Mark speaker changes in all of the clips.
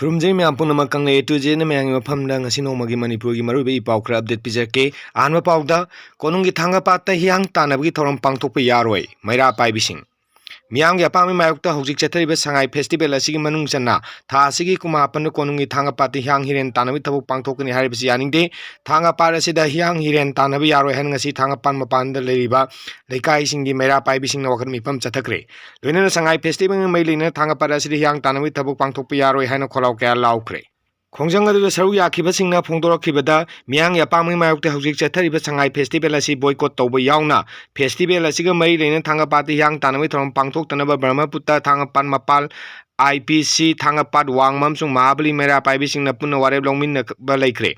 Speaker 1: Khurumjai miyam punama kangle A to J na mayang mafamda ngasi nongmagi Manipur gi marubi ipau khara update pijake ahanba pauda konunggi thanga patta hiyang tanabgi thoram pangthokpa yaroi maira paibising miyamgi apami mayokta hojik chathariba Sangai festival asigi manung channa tha asigi kumapan konunggi thanga patta hiyang hiren tanabi thabuk pangthokani haribasi yaningde thanga par asida hiyang hiren tanabi yaroi han ngasi thanga pan mapanda leiriba leikai singi maira paibising na wakhan mipam chathakre loinana Sangai festival mailina thanga par asida hiyang tanabi thabuk pangthokpa yaroi hana kholau kya laukre Khongjang adu saru yakibasingna phongdorakibada miyang yapamgi mayokta hojik chathariba Sangai festival asi boycott tawba yauna festival asiga mai leina thanga pati yang tanami thoram pangthoktanaba Brahmaputra thanga pan mapal IPC thanga pat wangmam sung mahabali mera paibisingna punna wareb longmin ba laikre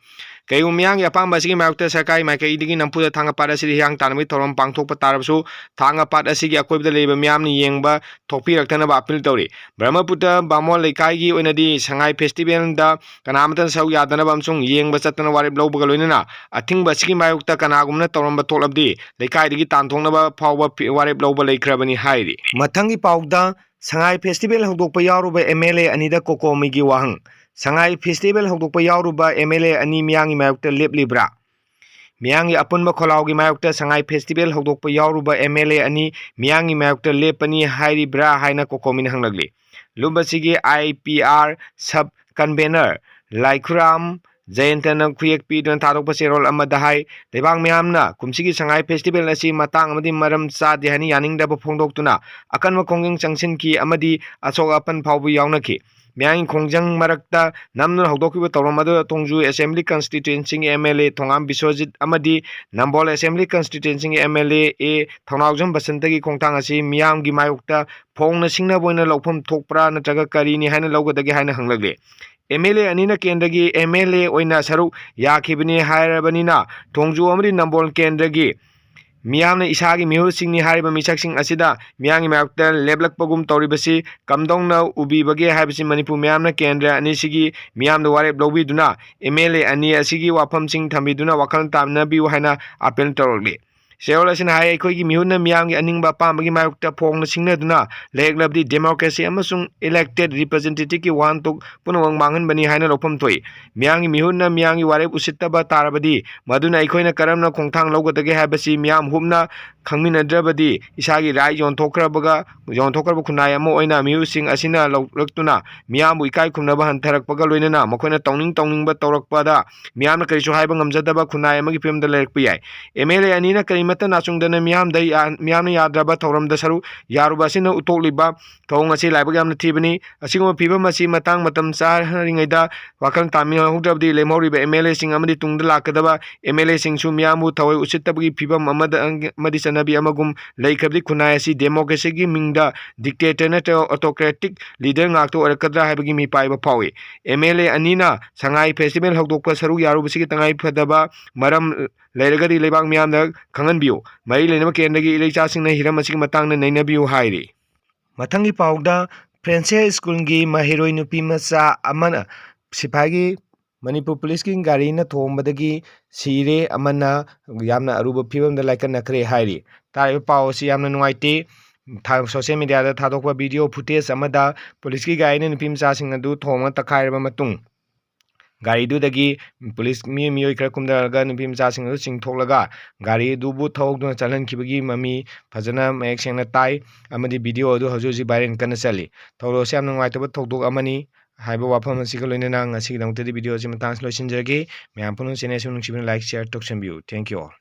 Speaker 1: kayu miyang yapam basigi mayokta sakai maikai digi nampuda thanga pat asiri yang tanami thoram pangthokpa tarabsu thanga pat asigi akoibda leiba miyamni yengba thokpiraktanaba appeal tawri Brahmaputra bamol leikai gi oinadi Sangai festival da kanamatan sau yadana bamsung yengba chatana warib lawbaga loinana athing basigi mayokta kanagumna tawramba tholabdi leikai digi tanthongnaba phawba warib lawba leikrabani hairi mathangi pauda Sangai festival houdokpa yaoruba MLA Ani da kokomigi wahang Sangai festival houdokpa yaoruba MLA Ani miyangi mayokta leibra miyangi apunba kholaugi mayokta Sangai festival houdokpa yaoruba MLA Ani miyangi mayokta lepani hairibra haina kokomina hanglagli lubasigi IPR sub convener Laikhuram Jayantana Kuyek Pidon Tarok Pasirol Amadahai, Debang Miamna, Kumsigi Sangai Festival Asi Matang Amadi Maram Sa Dihani Yaning Daba Pongdoktuna, Akan Makonging Changsin Ki Amadi Asogapan Paubu Yaunaki. Miang Kongjang Marakta, Namno Hodoki Toramado Tongju Assembly Constituency MLA Tongam Bisojit Amadi, Nambol Assembly Constituency MLA A Tongaujam Basantagi Kongtangasi, Miam Gimayukta, Pong Singna Boina Lopum Tokpra Nataga Karini Hana Logadagi Hana Hanglagli. MLA Anina Kendagi MLA Oina Saru Yakibini Hirabanina Tongju Amri Nambol Kendagi Miamna Isagi Mihu Singni Hariba Misaksing Asida Miangi Mayokta Leblak Pagum Toribasi Kamdongna Ubi Bage Habisi Manipu Miamna Kendra Anisigi Miam the Wareb Lobi Duna MLA Ani Asigi Wapam Sing Tambiduna Wakan Tamnabi Wahana Apel Torli Seolasin Hai Kogi Mihuna Miangi Aning Bapamagi Mayokta Pong Singaduna Leglabdi Democracy Amasung elected representative one to Punawang Mangan Bani Hana Lopam Toy Miangi Mihuna Miangi Wareb Usitaba Tarabadi Maduna Ikoina Karamna Kongtang Logatagi Habasi Miam Humna Kangmina Drabadi Isagi Rai Yon Tokrabaga Yon Tokrabakunaya Moina Musing Asina Loktuna Miam Wikai Kunabahan Tarak Pagaloina Makona Towning but Torakpada Miam Karisho Haibangam Zadaba Kunaya Magipim the Lake Pi MLA Anina Karimata Nasungdana Miam Day Miami Yadraba Toram the Saru Yarubasina Utoliba Tonga Labagam Tibani Asimo Piba Masi Matang Matam Sar Ringada Wakang Tamil Hudrabdi Lemori MLA Sing Amadi Tungla Kadaba MLA Sing Sumiamu Tawa Usitabi Piba Madisa Nabi Amagum Laikabdi Kunayasi Democracy Minda Dictator Autocratic Leader Ngakto or Kadra Habagimi Paiba Pawi MLA Anina Sangai Festival Houdokpa Saru Yarubasi Tangai Padaba Maram Leragadi Lebang Miam Kanganbiu Mari Lenama Kendagi Ilachasing Hiramasi Matang Nainabiu Hairi Matangi Pauda Prensia Skulgi Mahiroi Nupi Masa Amana Sipagi Manipur Police King Garina Tombadagi Sire Amana Yamna Aruba Pibam the Lakan Nakre Hairi Tai Pao Siamna Nuaiti social media the Tadokwa video footage Amada Police Gain and Pim Sasing Adu Toma Takkhre Matung Gari do dagi police miyoi krakumdaraga nupim chasing adu chingthoklaga gari dubu thokduna chalankhibagi mami phajana mayek sengna tai amadi video adu hoji viral kana chali thoro se amna ngaitaba thokdok amani haiba wafam asiga loinana ngasi dangtadi video si matang loisinjage myam punu channel se nungsibina like share toksambiu thank you all